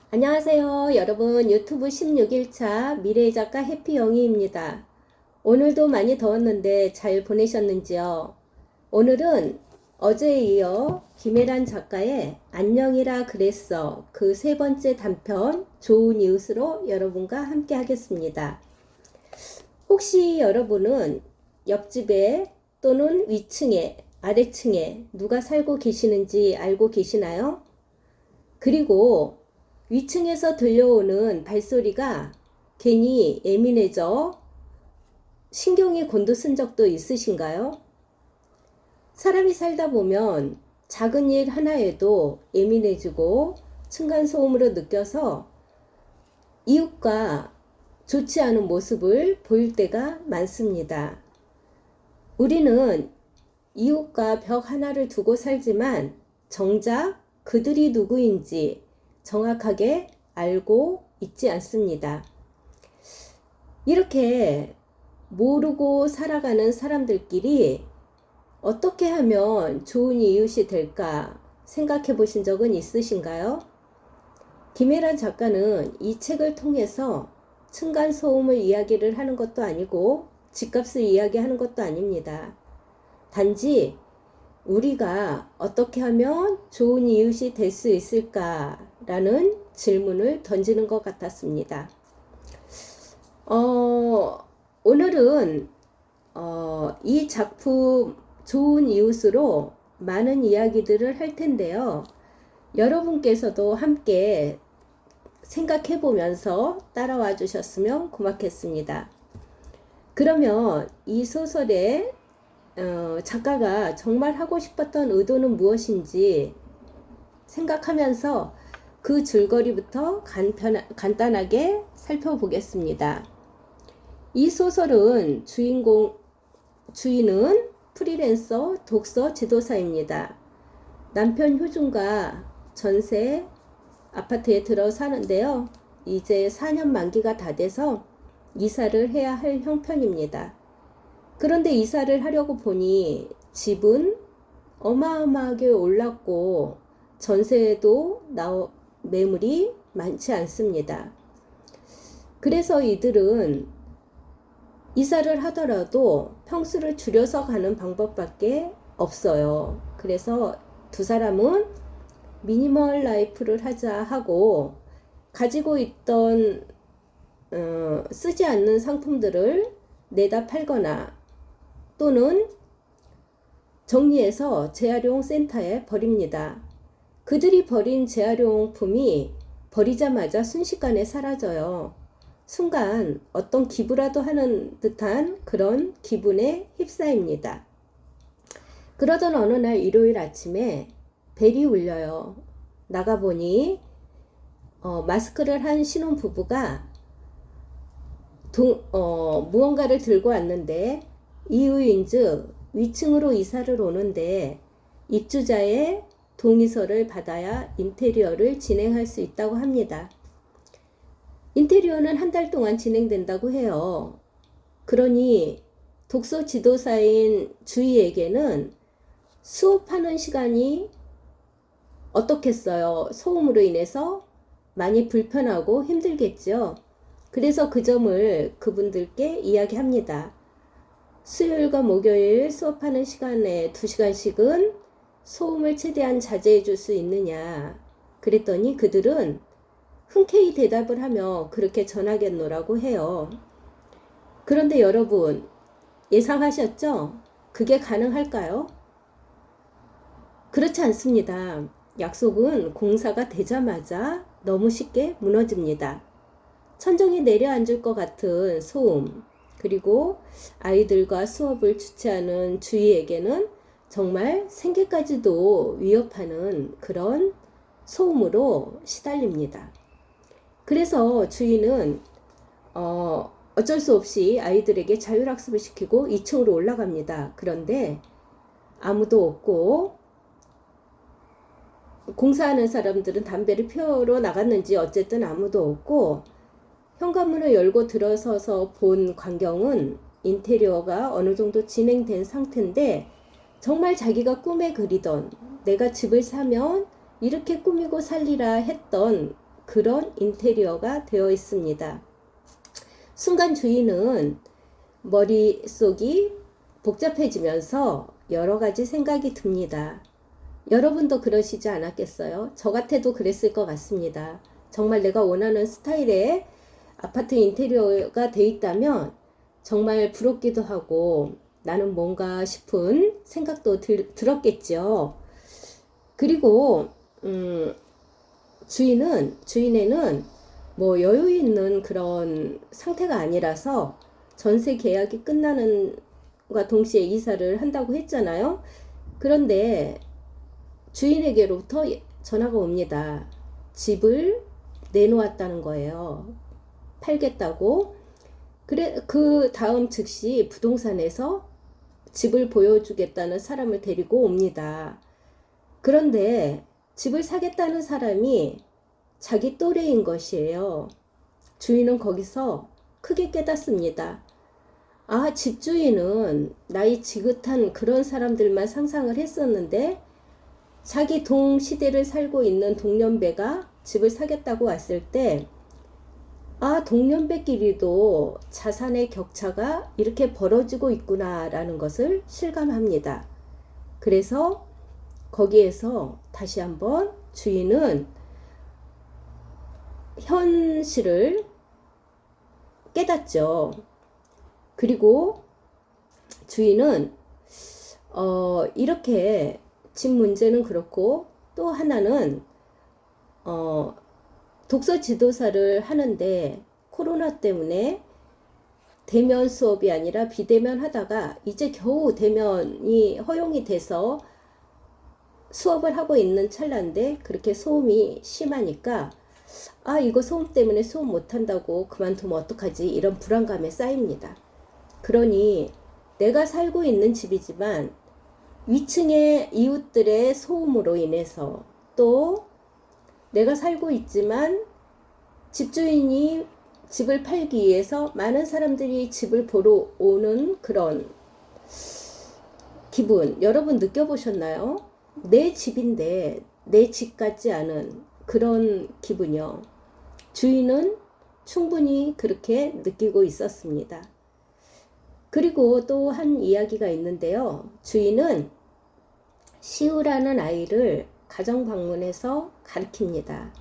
안녕하세요. 여러분 유튜브 16일차 미래의 작가 해피영희입니다. 오늘도 많이 더웠는데 잘 보내셨는지요? 오늘은 어제에 이어 김혜란 작가의 안녕이라 그랬어 그 세 번째 단편 좋은 이웃으로 여러분과 함께 하겠습니다. 혹시 여러분은 옆집에 또는 위층에 아래층에 누가 살고 계시는지 알고 계시나요? 그리고 위층에서 들려오는 발소리가 괜히 예민해져 신경이 곤두선 적도 있으신가요? 사람이 살다 보면 작은 일 하나에도 예민해지고 층간소음으로 느껴서 이웃과 좋지 않은 모습을 보일 때가 많습니다. 우리는 이웃과 벽 하나를 두고 살지만 정작 그들이 누구인지 정확하게 알고 있지 않습니다. 이렇게 모르고 살아가는 사람들끼리 어떻게 하면 좋은 이웃이 될까 생각해 보신 적은 있으신가요? 김혜란 작가는 이 책을 통해서 층간소음을 이야기를 하는 것도 아니고 집값을 이야기하는 것도 아닙니다. 단지 우리가 어떻게 하면 좋은 이웃이 될 수 있을까라는 질문을 던지는 것 같았습니다. 오늘은 이 작품 좋은 이웃으로 많은 이야기들을 할 텐데요. 여러분께서도 함께 생각해 보면서 따라와 주셨으면 고맙겠습니다. 그러면 이 소설의 작가가 정말 하고 싶었던 의도는 무엇인지 생각하면서 그 줄거리부터 간단하게 살펴보겠습니다. 이 소설은 주인은 프리랜서 독서 지도사입니다. 남편 효준과 전세 아파트에 들어 사는데요. 이제 4년 만기가 다 돼서 이사를 해야 할 형편입니다. 그런데 이사를 하려고 보니 집은 어마어마하게 올랐고 전세에도 매물이 많지 않습니다. 그래서 이들은 이사를 하더라도 평수를 줄여서 가는 방법밖에 없어요. 그래서 두 사람은 미니멀 라이프를 하자 하고 가지고 있던 쓰지 않는 상품들을 내다 팔거나 또는 정리해서 재활용 센터에 버립니다. 그들이 버린 재활용품이 버리자마자 순식간에 사라져요. 순간 어떤 기부라도 하는 듯한 그런 기분에 휩싸입니다. 그러던 어느 날 일요일 아침에 벨이 울려요. 나가보니 마스크를 한 신혼부부가 무언가를 들고 왔는데 이유인즉 위층으로 이사를 오는데 입주자의 동의서를 받아야 인테리어를 진행할 수 있다고 합니다. 인테리어는 한 달 동안 진행된다고 해요. 그러니 독서 지도사인 주희에게는 수업하는 시간이 어떻겠어요? 소음으로 인해서 많이 불편하고 힘들겠죠. 그래서 그 점을 그분들께 이야기합니다. 수요일과 목요일 수업하는 시간에 2시간씩은 소음을 최대한 자제해 줄 수 있느냐. 그랬더니 그들은 흔쾌히 대답을 하며 그렇게 전하겠노라고 해요. 그런데 여러분 예상하셨죠? 그게 가능할까요? 그렇지 않습니다. 약속은 공사가 되자마자 너무 쉽게 무너집니다. 천정이 내려앉을 것 같은 소음, 그리고 아이들과 수업을 주최하는 주위에게는 정말 생계까지도 위협하는 그런 소음으로 시달립니다. 그래서 주인은 어쩔 수 없이 아이들에게 자율학습을 시키고 2층으로 올라갑니다. 그런데 아무도 없고 공사하는 사람들은 담배를 피우러 나갔는지 어쨌든 아무도 없고 현관문을 열고 들어서서 본 광경은 인테리어가 어느 정도 진행된 상태인데 정말 자기가 꿈에 그리던 내가 집을 사면 이렇게 꾸미고 살리라 했던 그런 인테리어가 되어 있습니다. 순간 주인은 머릿속이 복잡해지면서 여러 가지 생각이 듭니다. 여러분도 그러시지 않았겠어요? 저 같아도 그랬을 것 같습니다. 정말 내가 원하는 스타일의 아파트 인테리어가 돼 있다면 정말 부럽기도 하고 나는 뭔가 싶은 생각도 들었겠죠. 그리고 주인에는 뭐 여유 있는 그런 상태가 아니라서 전세 계약이 끝나는 것과 동시에 이사를 한다고 했잖아요. 그런데 주인에게로부터 전화가 옵니다. 집을 내놓았다는 거예요. 팔겠다고. 그래, 그 다음 즉시 부동산에서 집을 보여주겠다는 사람을 데리고 옵니다. 그런데 집을 사겠다는 사람이 자기 또래인 것이에요. 주인은 거기서 크게 깨닫습니다. 아, 집주인은 나이 지긋한 그런 사람들만 상상을 했었는데 자기 동시대를 살고 있는 동년배가 집을 사겠다고 왔을 때 아, 동년배끼리도 자산의 격차가 이렇게 벌어지고 있구나라는 것을 실감합니다. 그래서 거기에서 다시 한번 주인은 현실을 깨닫죠. 그리고 주인은 이렇게 집 문제는 그렇고 또 하나는 독서 지도사를 하는데 코로나 때문에 대면 수업이 아니라 비대면 하다가 이제 겨우 대면이 허용이 돼서 수업을 하고 있는 찰나인데 그렇게 소음이 심하니까 아, 이거 소음 때문에 수업 못한다고 그만두면 어떡하지? 이런 불안감에 쌓입니다. 그러니 내가 살고 있는 집이지만 위층의 이웃들의 소음으로 인해서 또 내가 살고 있지만 집주인이 집을 팔기 위해서 많은 사람들이 집을 보러 오는 그런 기분 여러분 느껴보셨나요? 내 집인데 내 집 같지 않은 그런 기분이요. 주인은 충분히 그렇게 느끼고 있었습니다. 그리고 또 한 이야기가 있는데요. 주인은 시우라는 아이를 가정 방문해서 가르칩니다.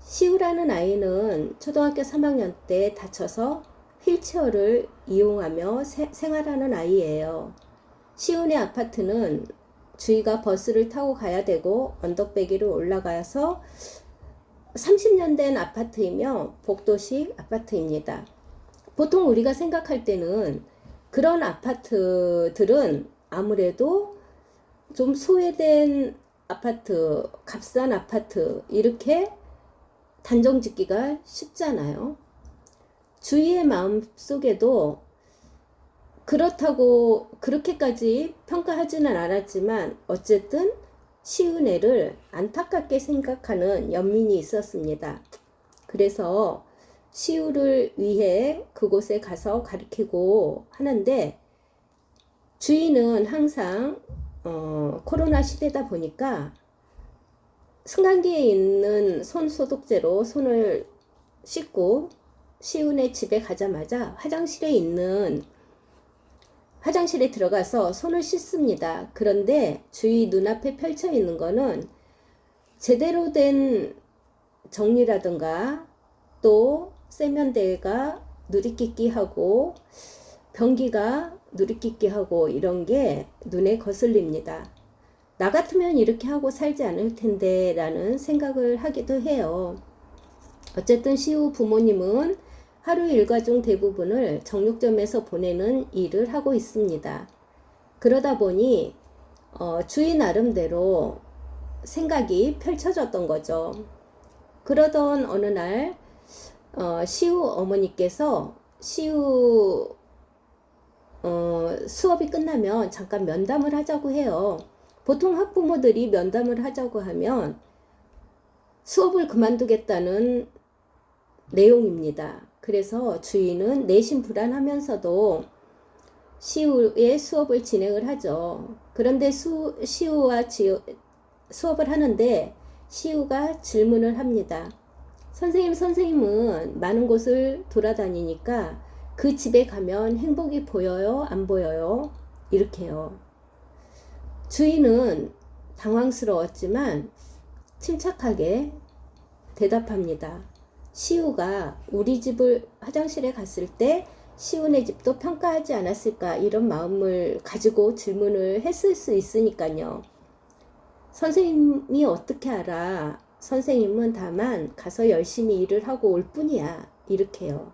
시우라는 아이는 초등학교 3학년 때 다쳐서 휠체어를 이용하며 생활하는 아이예요. 시우네 아파트는 주희가 버스를 타고 가야 되고 언덕배기로 올라가서 30년 된 아파트이며 복도식 아파트입니다. 보통 우리가 생각할 때는 그런 아파트들은 아무래도 좀 소외된 아파트, 값싼 아파트 이렇게 단정 짓기가 쉽잖아요. 주위의 마음속에도 그렇다고 그렇게까지 평가하지는 않았지만 어쨌든 시은혜를 안타깝게 생각하는 연민이 있었습니다. 그래서 시우를 위해 그곳에 가서 가르치고 하는데 주인은 항상 코로나 시대다 보니까 승강기에 있는 손 소독제로 손을 씻고 시은혜 집에 가자마자 화장실에 들어가서 손을 씻습니다. 그런데 주위 눈앞에 펼쳐 있는 거는 제대로 된 정리라든가 또 세면대가 누리끼끼하고 변기가 누리끼끼하고 이런 게 눈에 거슬립니다. 나 같으면 이렇게 하고 살지 않을 텐데 라는 생각을 하기도 해요. 어쨌든 시우 부모님은 하루 일과 중 대부분을 정육점에서 보내는 일을 하고 있습니다. 그러다 보니 주인 나름대로 생각이 펼쳐졌던 거죠. 그러던 어느 날 시우 어머니께서 시우 수업이 끝나면 잠깐 면담을 하자고 해요. 보통 학부모들이 면담을 하자고 하면 수업을 그만두겠다는 내용입니다. 그래서 주인은 내심 불안하면서도 시우의 수업을 진행을 하죠. 그런데 시우와 수업을 하는데 시우가 질문을 합니다. 선생님은 많은 곳을 돌아다니니까 그 집에 가면 행복이 보여요? 안 보여요? 이렇게요. 주인은 당황스러웠지만 침착하게 대답합니다. 시우가 우리 집을 화장실에 갔을 때 시우네 집도 평가하지 않았을까, 이런 마음을 가지고 질문을 했을 수 있으니까요. 선생님이 어떻게 알아? 선생님은 다만 가서 열심히 일을 하고 올 뿐이야. 이렇게요.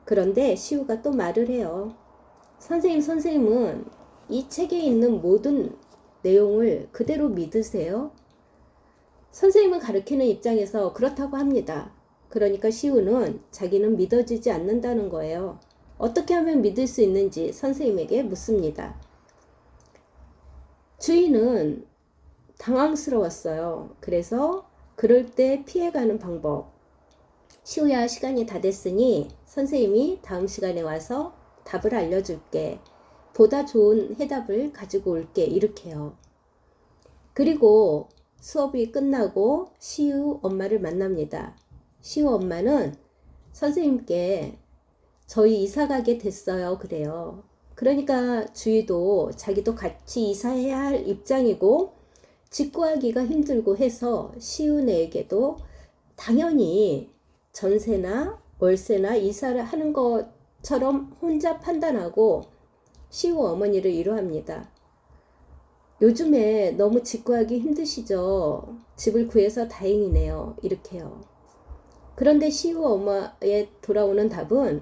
그런데 시우가 또 말을 해요. 선생님은 이 책에 있는 모든 내용을 그대로 믿으세요? 선생님은 가르치는 입장에서 그렇다고 합니다. 그러니까 시우는 자기는 믿어지지 않는다는 거예요. 어떻게 하면 믿을 수 있는지 선생님에게 묻습니다. 주인은 당황스러웠어요. 그래서 그럴 때 피해가는 방법. 시우야, 시간이 다 됐으니 선생님이 다음 시간에 와서 답을 알려줄게. 보다 좋은 해답을 가지고 올게. 이렇게요. 그리고 수업이 끝나고 시우 엄마를 만납니다. 시우 엄마는 선생님께 저희 이사 가게 됐어요. 그래요. 그러니까 주희도 자기도 같이 이사해야 할 입장이고 직구하기가 힘들고 해서 시우네에게도 당연히 전세나 월세나 이사를 하는 것처럼 혼자 판단하고 시우 어머니를 위로합니다. 요즘에 너무 직구하기 힘드시죠? 집을 구해서 다행이네요. 이렇게요. 그런데 시우 엄마의 돌아오는 답은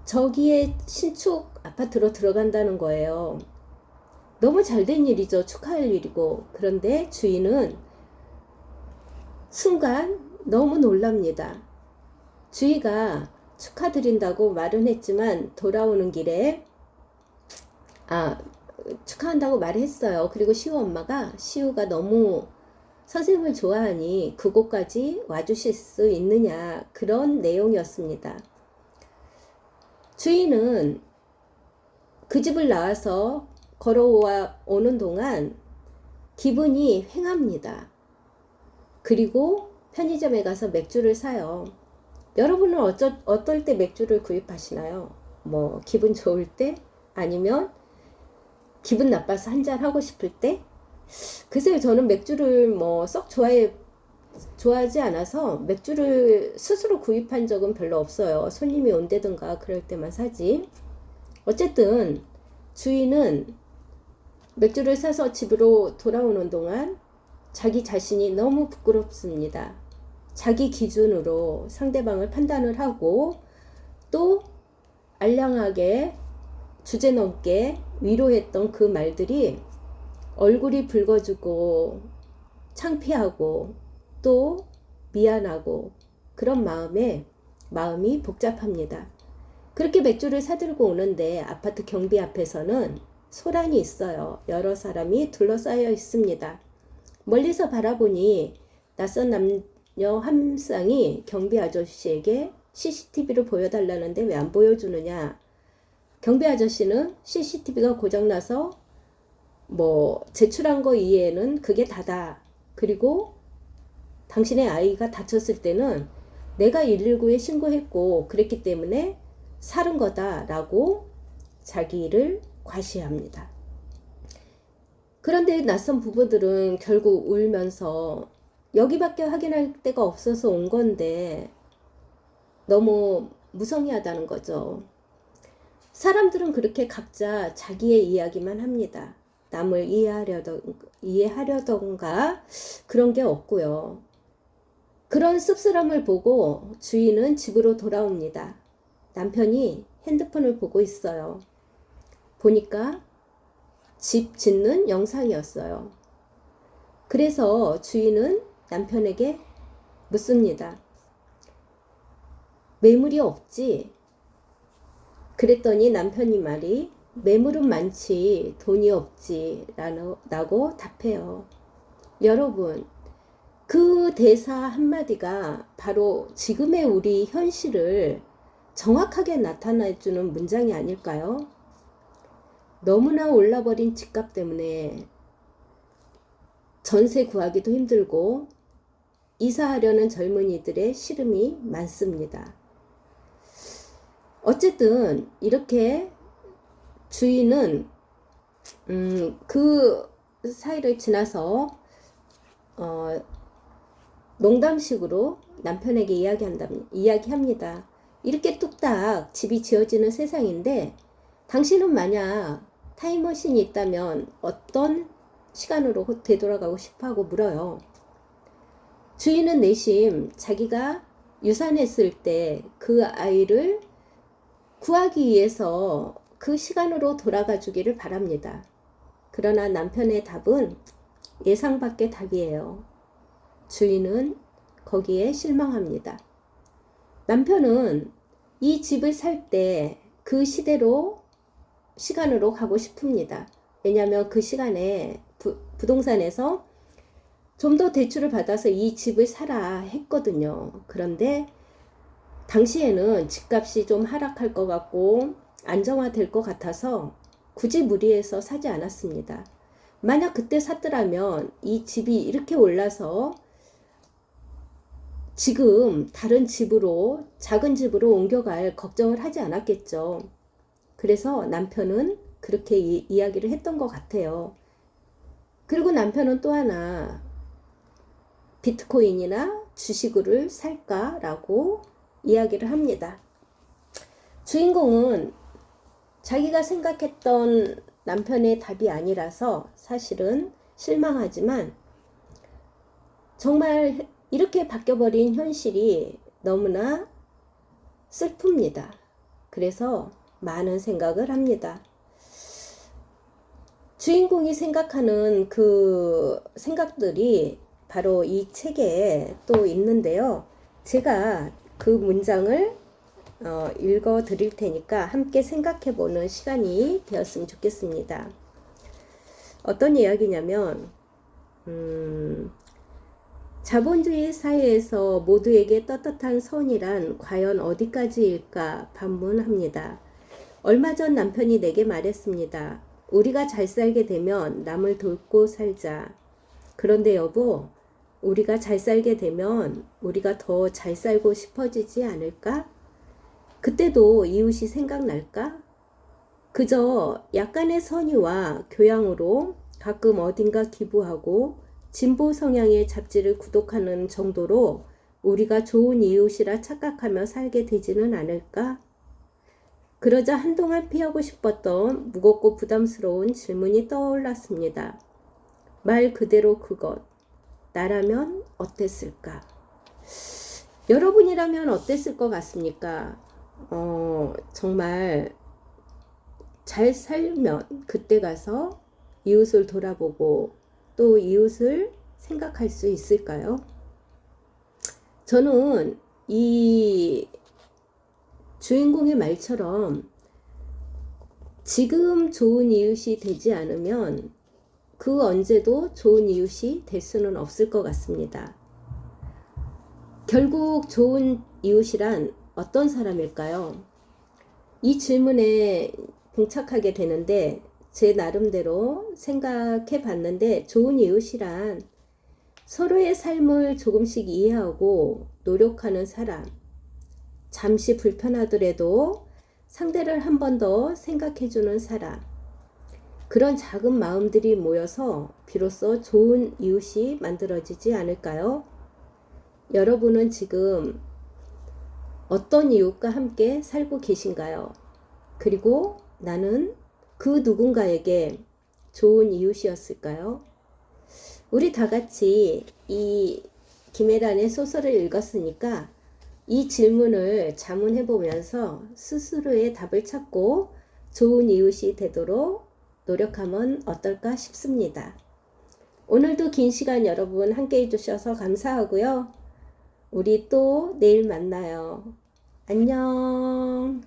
저기에 신축 아파트로 들어간다는 거예요. 너무 잘된 일이죠. 축하할 일이고. 그런데 주인은 순간 너무 놀랍니다. 주희가 축하드린다고 말은 했지만 돌아오는 길에 축하한다고 말했어요. 그리고 시우 엄마가 시우가 너무 선생님을 좋아하니 그곳까지 와주실 수 있느냐, 그런 내용이었습니다. 주인은 그 집을 나와서 걸어오는 동안 기분이 횡합니다. 그리고 편의점에 가서 맥주를 사요. 여러분은 어떨 때 맥주를 구입하시나요? 뭐 기분 좋을 때? 아니면 기분 나빠서 한잔 하고 싶을 때? 글쎄요, 저는 맥주를 뭐 썩 좋아하지 않아서 맥주를 스스로 구입한 적은 별로 없어요. 손님이 온다든가 그럴 때만 사지. 어쨌든 주인은 맥주를 사서 집으로 돌아오는 동안 자기 자신이 너무 부끄럽습니다. 자기 기준으로 상대방을 판단을 하고 또 알량하게 주제넘게 위로했던 그 말들이 얼굴이 붉어지고 창피하고 또 미안하고 그런 마음이 복잡합니다. 그렇게 맥주를 사들고 오는데 아파트 경비 앞에서는 소란이 있어요. 여러 사람이 둘러싸여 있습니다. 멀리서 바라보니 낯선 남녀 한 쌍이 경비 아저씨에게 CCTV를 보여달라는데 왜 안 보여주느냐. 경비 아저씨는 CCTV가 고장나서 제출한 거 이외에는 그게 다다. 그리고 당신의 아이가 다쳤을 때는 내가 119에 신고했고 그랬기 때문에 살은 거다라고 자기 일을 과시합니다. 그런데 낯선 부부들은 결국 울면서 여기밖에 확인할 데가 없어서 온 건데 너무 무성의하다는 거죠. 사람들은 그렇게 각자 자기의 이야기만 합니다. 남을 이해하려던가 그런 게 없고요. 그런 씁쓸함을 보고 주인은 집으로 돌아옵니다. 남편이 핸드폰을 보고 있어요. 보니까 집 짓는 영상이었어요. 그래서 주인은 남편에게 묻습니다. 매물이 없지? 그랬더니 남편이 말이 매물은 많지 돈이 없지 라고 답해요. 여러분, 그 대사 한마디가 바로 지금의 우리 현실을 정확하게 나타내주는 문장이 아닐까요? 너무나 올라버린 집값 때문에 전세 구하기도 힘들고 이사하려는 젊은이들의 시름이 많습니다. 어쨌든 이렇게 주인은 그 사이를 지나서 농담식으로 남편에게 이야기합니다. 이렇게 뚝딱 집이 지어지는 세상인데 당신은 만약 타임머신이 있다면 어떤 시간으로 되돌아가고 싶어 하고 물어요. 주인은 내심 자기가 유산했을 때 그 아이를 구하기 위해서 그 시간으로 돌아가 주기를 바랍니다. 그러나 남편의 답은 예상 밖의 답이에요. 주인은 거기에 실망합니다. 남편은 이 집을 살 때 그 시간으로 가고 싶습니다. 왜냐하면 그 시간에 부동산에서 좀 더 대출을 받아서 이 집을 사라 했거든요. 그런데 당시에는 집값이 좀 하락할 것 같고 안정화될 것 같아서 굳이 무리해서 사지 않았습니다. 만약 그때 샀더라면 이 집이 이렇게 올라서 지금 다른 집으로, 작은 집으로 옮겨갈 걱정을 하지 않았겠죠. 그래서 남편은 그렇게 이야기를 했던 것 같아요. 그리고 남편은 또 하나, 비트코인이나 주식을 살까라고 이야기를 합니다. 주인공은 자기가 생각했던 남편의 답이 아니라서 사실은 실망하지만 정말 이렇게 바뀌어버린 현실이 너무나 슬픕니다. 그래서 많은 생각을 합니다. 주인공이 생각하는 그 생각들이 바로 이 책에 또 있는데요. 제가 그 문장을 읽어 드릴 테니까 함께 생각해 보는 시간이 되었으면 좋겠습니다. 어떤 이야기냐면 자본주의 사회에서 모두에게 떳떳한 선이란 과연 어디까지일까 반문합니다. 얼마 전 남편이 내게 말했습니다. 우리가 잘 살게 되면 남을 돕고 살자. 그런데 여보, 우리가 잘 살게 되면 우리가 더 잘 살고 싶어지지 않을까? 그때도 이웃이 생각날까? 그저 약간의 선의와 교양으로 가끔 어딘가 기부하고 진보 성향의 잡지를 구독하는 정도로 우리가 좋은 이웃이라 착각하며 살게 되지는 않을까? 그러자 한동안 피하고 싶었던 무겁고 부담스러운 질문이 떠올랐습니다. 말 그대로 그것. 나라면 어땠을까? 여러분이라면 어땠을 것 같습니까? 정말 잘 살면 그때 가서 이웃을 돌아보고 또 이웃을 생각할 수 있을까요? 저는 이 주인공의 말처럼 지금 좋은 이웃이 되지 않으면 그 언제도 좋은 이웃이 될 수는 없을 것 같습니다. 결국 좋은 이웃이란 어떤 사람일까요? 이 질문에 봉착하게 되는데 제 나름대로 생각해 봤는데 좋은 이웃이란 서로의 삶을 조금씩 이해하고 노력하는 사람, 잠시 불편하더라도 상대를 한 번 더 생각해 주는 사람, 그런 작은 마음들이 모여서 비로소 좋은 이웃이 만들어지지 않을까요? 여러분은 지금 어떤 이웃과 함께 살고 계신가요? 그리고 나는 그 누군가에게 좋은 이웃이었을까요? 우리 다 같이 이 김혜란의 소설을 읽었으니까 이 질문을 자문해 보면서 스스로의 답을 찾고 좋은 이웃이 되도록 노력하면 어떨까 싶습니다. 오늘도 긴 시간 여러분 함께 해주셔서 감사하고요. 우리 또 내일 만나요. 안녕.